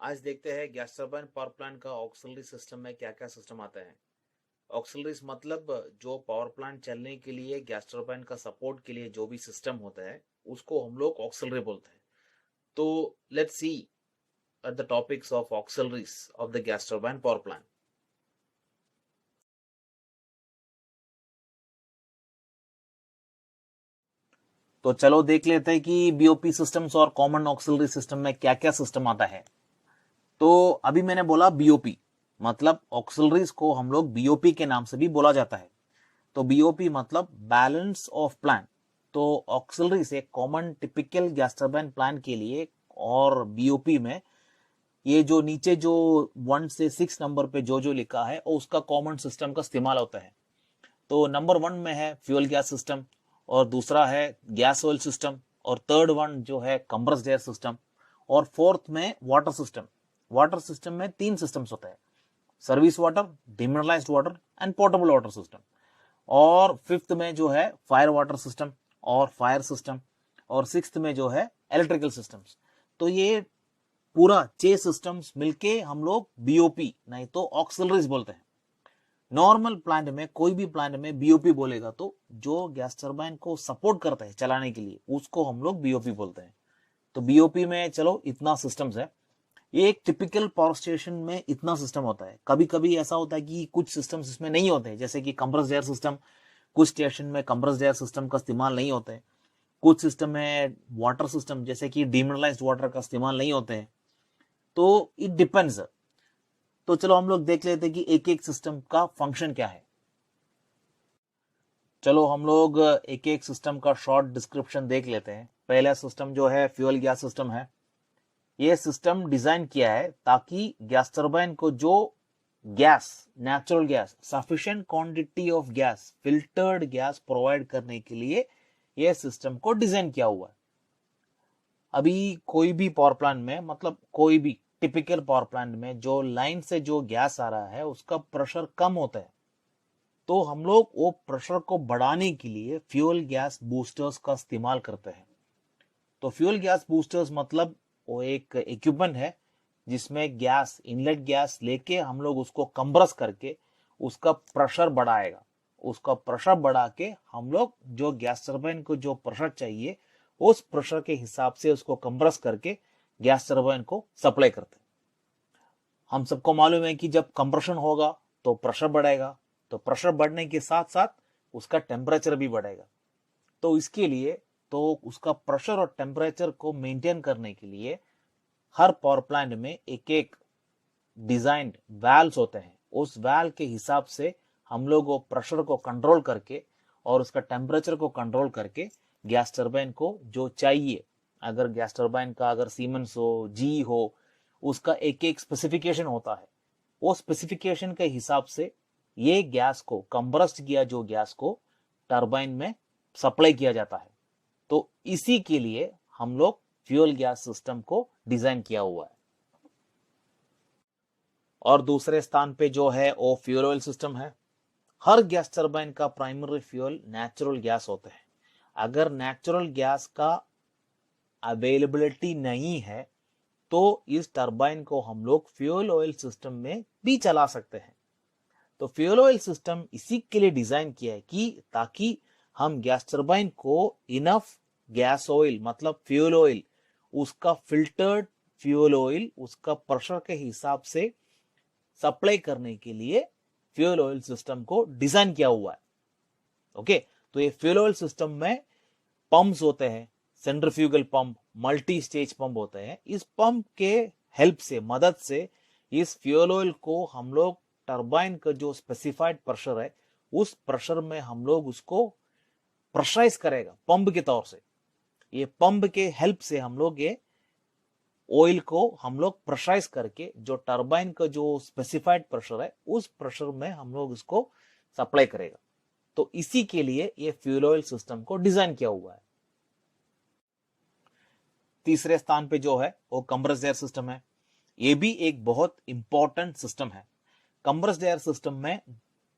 आज देखते हैं गैस टरबाइन पावर प्लांट का ऑक्सिलरी सिस्टम में क्या क्या सिस्टम आता है। ऑक्सिलरीज मतलब जो पावर प्लांट चलने के लिए गैस टरबाइन का सपोर्ट के लिए जो भी सिस्टम होता है उसको हम लोग ऑक्सिलरी बोलते हैं। तो let's see at the topics of auxiliaries of the gas turbine power plant. तो चलो देख लेते हैं कि बीओपी सिस्टम्स और कॉमन ऑक्सिलरी सिस्टम में क्या क्या सिस्टम आता है। तो अभी मैंने बोला बीओपी मतलब ऑक्सिलरीज को हम लोग बीओपी के नाम से भी बोला जाता है। तो बीओपी मतलब बैलेंस ऑफ प्लांट। तो ऑक्सिलरी से common typical gas turbine plant के लिए और बीओपी में ये जो नीचे जो 1 से 6 नंबर पे जो जो लिखा है उसका कॉमन सिस्टम का इस्तेमाल होता है। तो नंबर 1 में है फ्यूल गैस सिस्टम, और दूसरा है गैस ऑयल सिस्टम, और थर्ड वन जो है कंप्रेस्ड एयर सिस्टम, और फोर्थ में वाटर सिस्टम। वाटर सिस्टम में 3 सिस्टम्स होते हैं, service water, demineralised water and portable water system. और फिफ्थ में जो है फायर वाटर सिस्टम और फायर सिस्टम, और सिक्स्थ में जो है इलेक्ट्रिकल सिस्टम्स। तो ये पूरा 6 सिस्टम्स मिलके हम लोग बीओपी नहीं तो ऑक्सिलरीज बोलते हैं। नॉर्मल प्लांट में कोई भी प्लांट में बीओपी बोलेगा तो जो गैस टरबाइन को सपोर्ट करता है चलाने के लिए उसको हम लोग बीओपी बोलते हैं। तो बीओपी में चलो इतना सिस्टम्स है। ये एक टिपिकल पावर स्टेशन में इतना सिस्टम होता है। कभी कभी ऐसा होता है कि कुछ सिस्टम्स इसमें नहीं होते, जैसे कि कंप्रेस्ड एयर सिस्टम। कुछ स्टेशन में कंप्रेस्ड एयर सिस्टम का इस्तेमाल नहीं होते हैं। कुछ सिस्टम में वाटर सिस्टम जैसे कि डिमिनरलाइज्ड वाटर का इस्तेमाल नहीं होते हैं। तो इट डिपेंड्स। तो चलो हम लोग देख लेते हैं कि एक एक सिस्टम का फंक्शन क्या है। चलो हम लोग एक एक सिस्टम का शॉर्ट डिस्क्रिप्शन देख लेते हैं। पहला सिस्टम जो है फ्यूल गैस सिस्टम है। ये सिस्टम डिजाइन किया है ताकि गैस टरबाइन को जो gas, natural gas, sufficient quantity of gas, filtered gas provide करने के लिए यह सिस्टम को डिजाइन किया हुआ है। अभी कोई भी पावर प्लांट में मतलब कोई भी टिपिकल पावर प्लांट में जो लाइन से जो गैस आ रहा है उसका प्रेशर कम होता है। तो हम लोग वो प्रेशर को बढ़ाने के लिए फ्यूल गैस बूस्टर्स का इस्तेमाल करते हैं। तो फ्यूल गैस बूस्टर्स मतलब वो एक इक्विपमेंट है जिसमें गैस, इनलेट गैस लेके हम लोग उसको कंप्रेस करके उसका प्रेशर बढ़ाएगा। उसका प्रेशर बढ़ा के हम लोग जो गैस टरबाइन को जो प्रेशर चाहिए उस प्रेशर के हिसाब से उसको कंप्रेस करके गैस टरबाइन को सप्लाई करते हैं। हम सबको मालूम है कि जब कंप्रेशन होगा तो प्रेशर बढ़ेगा, तो प्रेशर बढ़ने के साथ साथ उसका टेम्परेचर भी बढ़ेगा। तो इसके लिए तो उसका प्रेशर और टेम्परेचर को मेंटेन करने के लिए हर पावर प्लांट में एक एक डिजाइंड वाल्व्स होते हैं। उस वाल्व के हिसाब से हम लोग वो प्रेशर को कंट्रोल करके और उसका टेम्परेचर को कंट्रोल करके गैस टरबाइन को जो चाहिए, अगर गैस टरबाइन का अगर सीमेंस हो, जी हो, उसका एक एक स्पेसिफिकेशन होता है। वो स्पेसिफिकेशन के हिसाब से ये गैस को, कंप्रेस्ड किया जो गैस को टरबाइन में सप्लाई किया जाता है। तो इसी के लिए हम लोग फ्यूल गैस सिस्टम को डिजाइन किया हुआ है। और दूसरे स्थान पे जो है वो फ्यूल ऑयल सिस्टम है। हर गैस टरबाइन का प्राइमरी फ्यूल नेचुरल गैस होता है। अगर नेचुरल गैस का अवेलेबिलिटी नहीं है तो इस टरबाइन को हम लोग फ्यूल ऑयल सिस्टम में भी चला सकते हैं। तो फ्यूल ऑयल सिस्टम इसी के लिए डिजाइन किया है कि ताकि हम गैस टरबाइन को इनफ गैस ऑयल मतलब फ्यूल ऑयल, उसका फिल्टर्ड फ्यूल ऑयल उसका प्रेशर के हिसाब से सप्लाई करने के लिए फ्यूल ऑयल सिस्टम को डिजाइन किया हुआ है। ओके, तो ये फ्यूल ऑयल सिस्टम में पंप्स होते हैं, centrifugal pump, multi stage pump होते हैं। इस पंप के हेल्प से, मदद से इस फ्यूल ऑयल को हम लोग टरबाइन का जो स्पेसिफाइड प्रेशर है उस प्रेशर में हम लोग उसको प्रेशराइज करेगा पंप के तौर से। ये पंप के हेल्प से हम लोग ये ऑयल को हम लोग प्रेशराइज करके जो टरबाइन का जो स्पेसिफाइड प्रेशर है उस प्रेशर में हम लोग इसको सप्लाई करेगा। तो इसी के लिए ये फ्यूल ऑयल सिस्टम को डिजाइन किया हुआ है। तीसरे स्थान पे जो है वो कंप्रेस्ड एयर सिस्टम है। ये भी एक बहुत इंपॉर्टेंट सिस्टम है। कंप्रेस्ड एयर सिस्टम में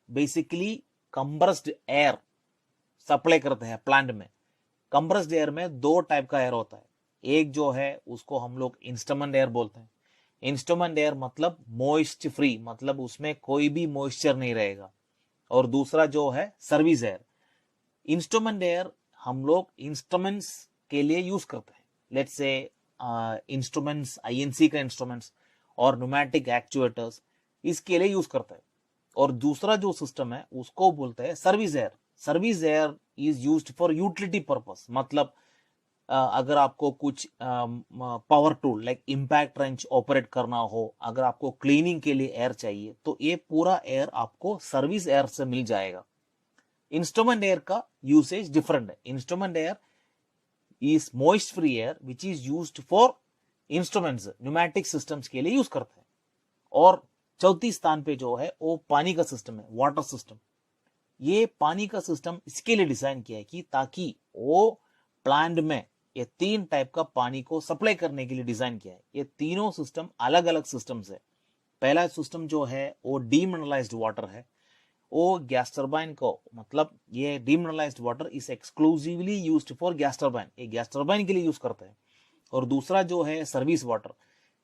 बेसिकली कंप्रेस्ड एयर सप्लाई करते हैं प्लांट में। कंप्रेस्ड एयर में 2 टाइप का एयर होता है। एक जो है उसको हम लोग इंस्ट्रूमेंट एयर बोलते हैं, इंस्ट्रूमेंट एयर मतलब मॉइस्ट फ्री, मतलब उसमें कोई भी मॉइस्चर नहीं रहेगा। और दूसरा जो है सर्विस एयर। इंस्ट्रूमेंट एयर हम लोग इंस्ट्रूमेंट्स के लिए यूज करते हैं, लेट्स से इंस्ट्रूमेंट्स, आईएनसी का इंस्ट्रूमेंट्स और न्यूमेटिक एक्चुएटर्स, इसके लिए यूज करते हैं। और दूसरा जो सिस्टम है उसको बोलते हैं service air. Service air is used for utility purpose, मतलब अगर आपको कुछ power tool like impact wrench operate करना हो, अगर आपको क्लीनिंग के लिए एयर चाहिए, तो ये पूरा एयर आपको सर्विस एयर से मिल जाएगा। इंस्ट्रूमेंट एयर का यूसेज डिफरेंट है। Instrument air is moist free air which is used for instruments, pneumatic systems के लिए यूज करते हैं। और चौथी स्थान पे जो है वो पानी का सिस्टम है, वाटर सिस्टम। ये पानी का सिस्टम इसके लिए डिजाइन किया है कि ताकि वो प्लांट में ये 3 टाइप का पानी को सप्लाई करने के लिए डिजाइन किया है। ये तीनों सिस्टम अलग अलग सिस्टम्स है। पहला सिस्टम जो है वो डीमिनरलाइज्ड वाटर है। वो गैस टर्बाइन को, मतलब ये demineralised water is exclusively used for gas turbine, ये गैस टर्बाइन के लिए यूज करते हैं। और दूसरा जो है service water.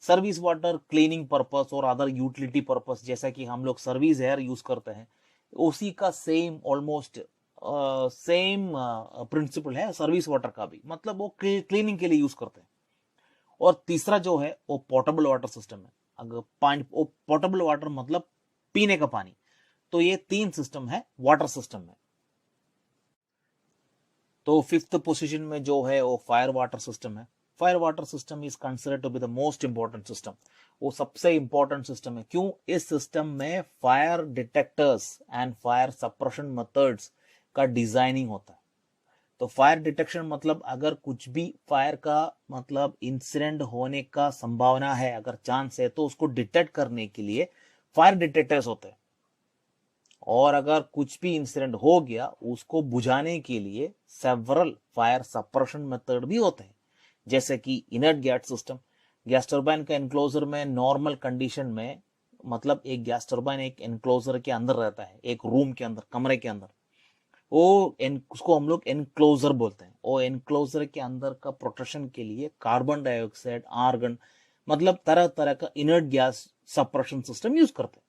Service water cleaning purpose और अदर यूटिलिटी पर्पस, जैसा कि हम लोग सर्विस एयर यूज करते हैं, उसी का सेम ऑलमोस्ट सेम प्रिंसिपल है सर्विस वाटर का भी, मतलब वो क्लीनिंग के लिए यूज करते हैं। और तीसरा जो है वो पोर्टेबल वाटर सिस्टम है। अगर पानी, पोर्टेबल वाटर मतलब पीने का पानी। तो ये 3 सिस्टम है वाटर सिस्टम में। तो 5th पोजीशन में जो है वो फायर वाटर सिस्टम है। Fire water system is considered to be the most important system. वो सबसे इंपॉर्टेंट सिस्टम है। क्यों? इस सिस्टम में fire detectors and fire suppression methods का डिजाइनिंग होता है। तो फायर डिटेक्शन मतलब अगर कुछ भी फायर का मतलब इंसिडेंट होने का संभावना है, अगर चांस है, तो उसको डिटेक्ट करने के लिए फायर डिटेक्टर्स होते हैं। और अगर कुछ भी इंसिडेंट हो गया, उसको बुझाने के लिए सेवरल फायर सप्रेशन मेथड भी होते हैं, जैसे कि inert gas system. Gas turbine का एनक्लोजर में नॉर्मल कंडीशन में, मतलब एक गैस टर्बाइन एक एनक्लोजर के अंदर रहता है, एक रूम के अंदर, कमरे के अंदर। उसको हम लोग एनक्लोजर बोलते हैं। वो एनक्लोजर के अंदर का प्रोटेक्शन के लिए कार्बन डाइऑक्साइड, आर्गन, मतलब तरह तरह का inert gas suppression system use करते हैं।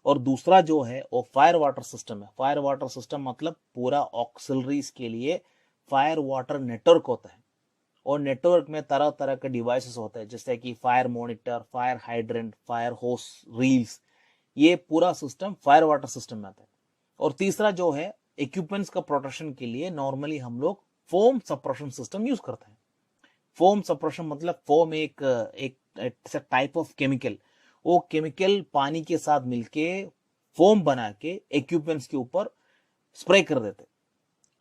और दूसरा जो है वो फायर वाटर सिस्टम है। फायर वाटर सिस्टम मतलब पूरा ऑक्सिलरीज के लिए फायर वाटर नेटवर्क होता है। और नेटवर्क में तरह तरह के डिवाइसेस होते हैं, जैसे कि fire monitor, fire hydrant, fire होस रील्स। ये पूरा सिस्टम फायर वाटर सिस्टम में आता है। और तीसरा जो है इक्विपमेंट्स का प्रोटेक्शन के लिए नॉर्मली हम लोग फोम सप्रेशन सिस्टम यूज करते हैं। फोम सप्रेशन मतलब फोम एक टाइप ऑफ केमिकल। वो केमिकल पानी के साथ मिलके फोम बना के इक्विपमेंट्स के ऊपर स्प्रे कर देते,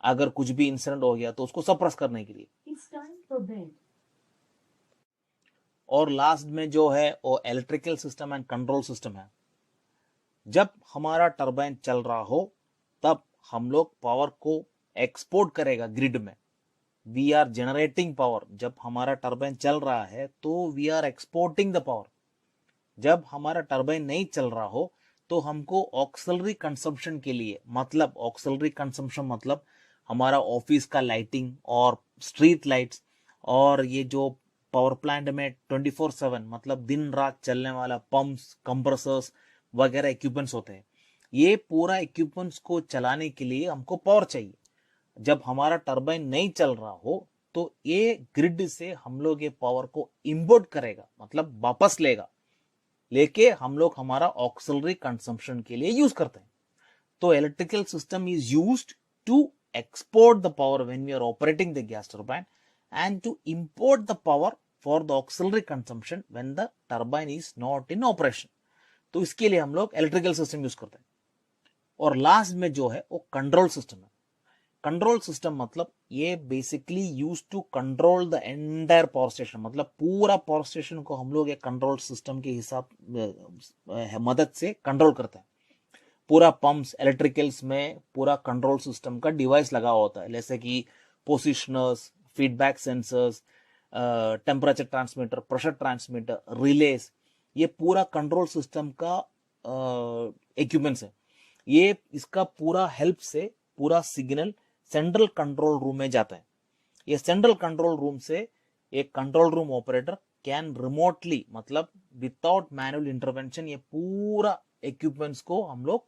अगर कुछ भी इंसिडेंट हो गया तो उसको सप्रेस करने के लिए। और लास्ट में जो है वो electrical system and control system है। जब हमारा टरबाइन चल रहा हो तब हम लोग पावर को एक्सपोर्ट करेगा ग्रिड में। We are generating power. जब हमारा टरबाइन चल रहा है तो we are exporting the power. जब हमारा टरबाइन नहीं चल रहा हो तो हमको ऑक्सिलरी कंजम्पशन के लिए, मतलब ऑक्सिलरी कंजम्पशन मतलब हमारा ऑफिस का लाइटिंग और स्ट्रीट लाइट्स, और ये जो पावर प्लांट में 24/7 मतलब दिन रात चलने वाला पंप्स, कंप्रेसर्स वगैरह इक्विपमेंट्स होते हैं, ये पूरा इक्विपमेंट्स को चलाने के लिए हमको पावर चाहिए। जब हमारा टरबाइन नहीं चल रहा हो तो ये ग्रिड से हम लोग ये पावर को इंपोर्ट करेगा, मतलब वापस लेके हम लोग हमारा ऑक्सिलरी कंजम्पशन के लिए यूज करते हैं। तो electrical system is used to export the power when we are operating the gas turbine and to import the power for the auxiliary consumption when the turbine is not in operation। तो इसके लिए हम लोग electrical system use करते हैं। और last में जो है वो कंट्रोल सिस्टम है। कंट्रोल सिस्टम मतलब ये basically use to control the entire power station, मतलब पूरा पावर स्टेशन को हम लोग एक कंट्रोल सिस्टम के हिसाब मदद से कंट्रोल करते हैं। पूरा पंप्स, इलेक्ट्रिकल्स में पूरा कंट्रोल सिस्टम का डिवाइस लगा होता है, जैसे कि positioners, feedback sensors, temperature transmitter, pressure transmitter, relays. ये पूरा कंट्रोल सिस्टम का इक्विपमेंट्स है। ये इसका पूरा हेल्प से पूरा सिग्नल सेंट्रल कंट्रोल रूम में जाता है। ये सेंट्रल कंट्रोल रूम से एक control room operator can remotely, मतलब विदाउट मैनुअल इंटरवेंशन ये पूरा इक्विपमेंट्स को हम लोग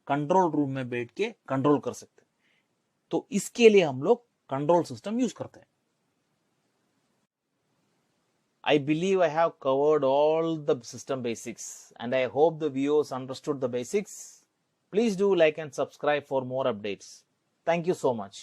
कंट्रोल रूम में बैठ के कंट्रोल कर सकते हैं। तो इसके लिए हम लोग कंट्रोल सिस्टम यूज करते हैं। I believe I have covered all the system basics and I hope the viewers understood the basics. Please do like and subscribe for more updates. Thank you so much.